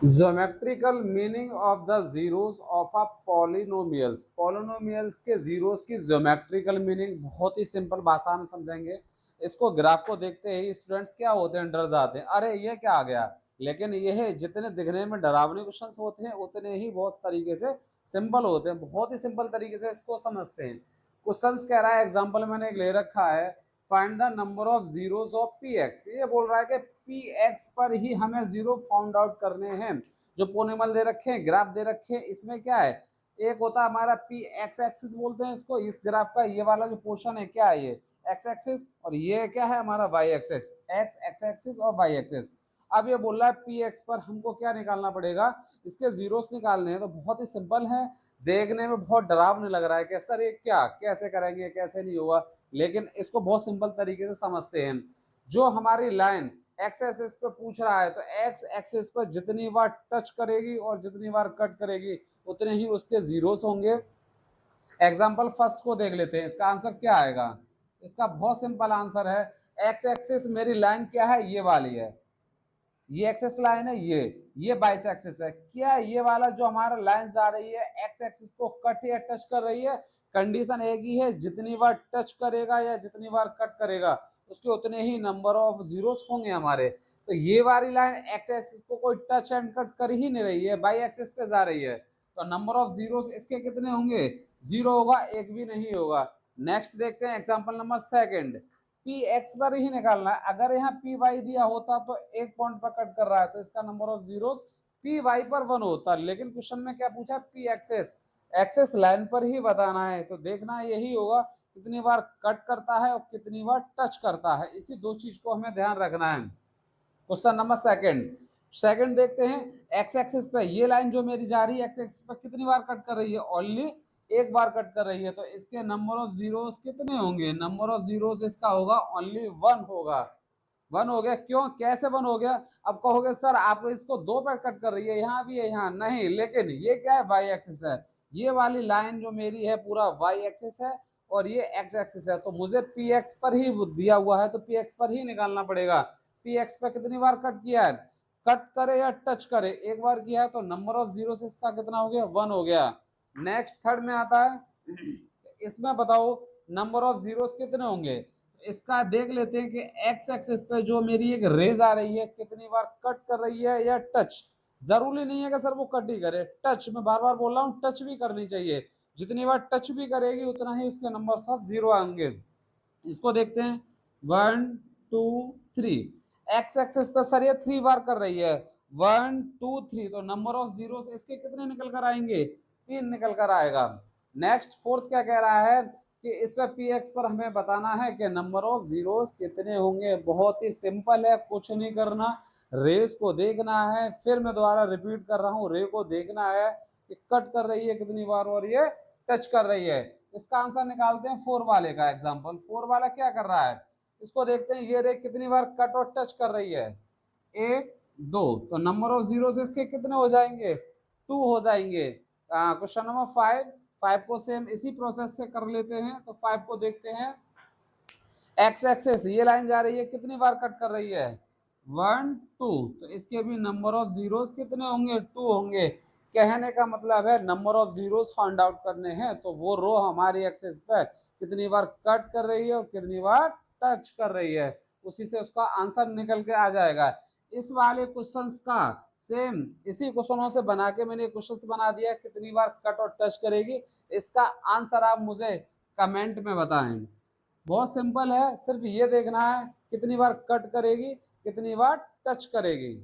Geometrical meaning of the zeros of a polynomials. Polynomials के zeros की geometrical meaning बहुत ही simple भाषा में समझेंगे। इसको ग्राफ को देखते ही स्टूडेंट्स क्या होते हैं, डर जाते हैं, अरे ये क्या आ गया। लेकिन यह जितने दिखने में डरावने क्वेश्चन होते हैं उतने ही बहुत तरीके से सिंपल होते हैं। बहुत ही सिंपल तरीके से इसको समझते हैं। क्वेश्चन कह रहा है, एग्जाम्पल मैंने एक ले रखा है, find the number of zeros of P x. ये बोल रहा है कि पी एक्स पर ही हमें जीरो फाउंड आउट करने हैं। जो पोनेमल दे रखे हैं, ग्राफ दे रखे हैं, इसमें क्या है, एक होता है हमारा पी एक्स एक्सिस बोलते हैं इसको। इस ग्राफ का ये वाला जो पोर्शन है क्या है, ये एक्स एक्सिस, और ये क्या है हमारा Y axis, X X axis और वाई एक्सिस। अब ये बोल रहा है पी एक्स पर हमको क्या निकालना पड़ेगा, इसके जीरोस निकालने हैं। तो बहुत ही सिंपल है, देखने में बहुत डरावने लग रहा है कि सर ये क्या कैसे करेंगे, कैसे नहीं होगा, लेकिन इसको बहुत सिंपल तरीके से समझते हैं। जो हमारी लाइन एक्स एक्सिस पे पूछ रहा है, तो एक्स एक्सिस पर जितनी बार टच करेगी और जितनी बार कट करेगी उतने ही उसके जीरोस होंगे। एग्जाम्पल फर्स्ट को देख लेते हैं, इसका आंसर क्या आएगा। इसका बहुत सिंपल आंसर है, एक्स एक्सिस मेरी लाइन क्या है, ये वाली है, ये एक्सेस लाइन है, ये बाइस एक्सिस है। क्या ये वाला जो हमारा लाइन आ रही है एक्स एक्सिस को कट या टच कर रही है, कंडीशन एक ही है, जितनी बार टच करेगा या जितनी बार कट करेगा उसके उतने ही नंबर ऑफ जीरोस होंगे हमारे। तो ये वाली लाइन एक्स एक्सिस को कोई टच एंड कट कर ही नहीं रही है, बाई एक्सिस पे जा रही है, तो नंबर ऑफ जीरोस इसके कितने होंगे, जीरो होगा, एक भी नहीं होगा। नेक्स्ट देखते हैं example number second, P x पर ही निकालना है। अगर यहाँ पी वाई दिया होता तो एक पॉइंट पर कट कर रहा है, तो इसका number of zeros P Y पर 1 होता, लेकिन क्वेश्चन में क्या पूछा, पी एक्सेस, एक्सेस लाइन पर ही बताना है। तो देखना यही होगा कितनी बार कट करता है और कितनी बार टच करता है, इसी दो चीज को हमें ध्यान रखना है। क्वेश्चन नंबर सेकंड, सेकंड देखते हैं, एक्स एक्सिस पे ये लाइन जो मेरी जा रही है एक्स एक्सिस पे कितनी बार कट कर रही है, ओनली एक बार कट कर रही है, तो इसके नंबर ऑफ जीरोस कितने होंगे, नंबर ऑफ जीरोस इसका होगा ओनली 1 होगा। 1 हो गया, क्यों कैसे 1 हो गया। अब कहोगे सर आप इसको 2 पर कट कर रही है, यहाँ भी है, यहाँ नहीं, लेकिन ये क्या है, वाई एक्सिस है। ये वाली लाइन जो मेरी है पूरा वाई एक्सिस है और ये एक्स एक्सिस है, तो मुझे पी एक्स पर ही दिया हुआ है, तो पी एक्स पर ही निकालना पड़ेगा। पी एक्स पे कितनी बार कट किया है, कट करे या टच करे, एक बार किया है, तो नंबर ऑफ जीरो से इसका कितना हो गया, 1 हो गया। नेक्स्ट थर्ड में आता है, इसमें बताओ नंबर ऑफ जीरोस कितने होंगे। इसका देख लेते हैं कि एक्स एक्सिस पे जो मेरी एक रेज आ रही है कितनी बार कट कर रही है या टच। जरूरी नहीं है कि सर वो कट ही करे, टच, मैं बार बार बोल रहा हूँ टच भी करनी चाहिए। जितनी बार टच भी करेगी उतना ही उसके नंबर ऑफ जीरो आएंगे। इसको देखते हैं, 1 2 3, एक्स एक्सेस पर सर ये 3 बार कर रही है, 1 2 3, तो नंबर ऑफ जीरो इसके कितने निकल कर आएंगे, 3 निकल कर आएगा। नेक्स्ट फोर्थ क्या कह रहा है कि इस पर पी एक्स पर हमें बताना है कि नंबर ऑफ जीरोस कितने होंगे। बहुत ही सिंपल है, कुछ नहीं करना, रेस को देखना है। फिर मैं दोबारा रिपीट कर रहा हूँ, रे को देखना है कि कट कर रही है कितनी बार और ये टच कर रही है। इसका आंसर निकालते हैं 4 वाले का। एग्जांपल 4 वाला क्या कर रहा है, इसको देखते हैं, ये रे कितनी बार कट और टच कर रही है, 1 2, तो नंबर ऑफ जीरो इसके कितने हो जाएंगे, 2 हो जाएंगे। क्वेश्चन नंबर 5, 5 को सेम इसी प्रोसेस से कर लेते हैं। तो 5 को देखते हैं, एक्स एक्सेस ये लाइन जा रही है, कितनी बार कट कर रही है, 1 2, तो इसके भी नंबर ऑफ जीरोस कितने होंगे, 2 होंगे। कहने का मतलब है number of zeros find out करने हैं, तो वो रो हमारी एक्सेस पे कितनी बार कट कर रही है और कितनी बार टच कर रही है, उसी से उसका आंसर निकल के आ जाएगा। इस वाले क्वेश्चंस का सेम इसी क्वेश्चनों से बना के मैंने क्वेश्चंस बना दिया, कितनी बार कट और टच करेगी। इसका आंसर आप मुझे कमेंट में बताएं। बहुत सिंपल है, सिर्फ ये देखना है कितनी बार कट करेगी कितनी बार टच करेगी।